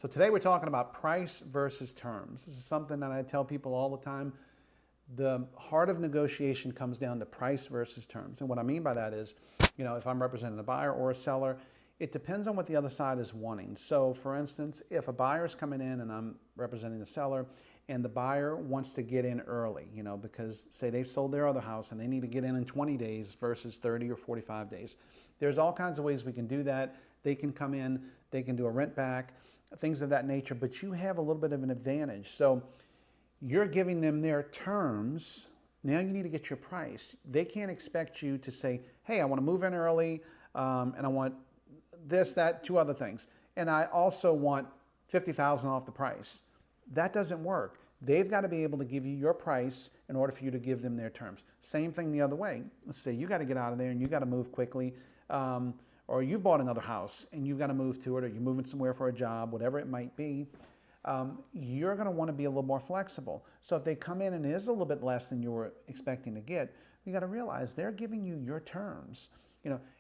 So today we're talking about price versus terms. This is something that I tell people all the time. The heart of negotiation comes down to price versus terms. And what I mean by that is, if I'm representing a buyer or a seller, it depends on what the other side is wanting. So for instance, if a buyer is coming in and I'm representing the seller and the buyer wants to get in early, because say they've sold their other house and they need to get in 20 days versus 30 or 45 days. There's all kinds of ways we can do that. They can come in, they can do a rent back, things of that nature, but you have a little bit of an advantage. So you're giving them their terms. Now you need to get your price. They can't expect you to say, hey, I want to move in early and I want this, that, two other things. And I also want $50,000 off the price. That doesn't work. They've got to be able to give you your price in order for you to give them their terms. Same thing the other way. Let's say you got to get out of there and you got to move quickly. Or you bought another house and you've got to move to it, or you're moving somewhere for a job, whatever it might be, you're going to want to be a little more flexible. So if they come in and it is a little bit less than you were expecting to get, you got to realize they're giving you your terms.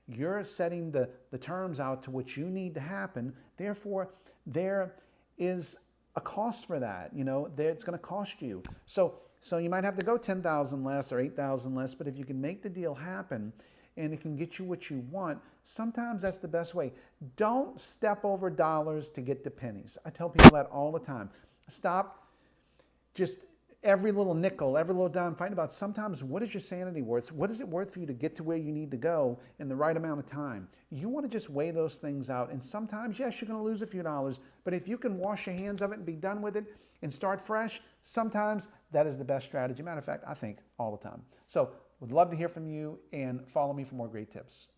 You're setting the terms out to what you need to happen. Therefore, there is a cost for that. It's going to cost you. So you might have to go 10,000 less or 8,000 less, but if you can make the deal happen, and it can get you what you want, sometimes that's the best way. Don't step over dollars to get to pennies. I tell people that all the time. Stop just every little nickel, every little dime fighting about sometimes what is your sanity worth? What is it worth for you to get to where you need to go in the right amount of time? You want to just weigh those things out. And sometimes, yes, you're going to lose a few dollars, but if you can wash your hands of it and be done with it and start fresh, sometimes that is the best strategy. Matter of fact, I think all the time. So would love to hear from you and follow me for more great tips.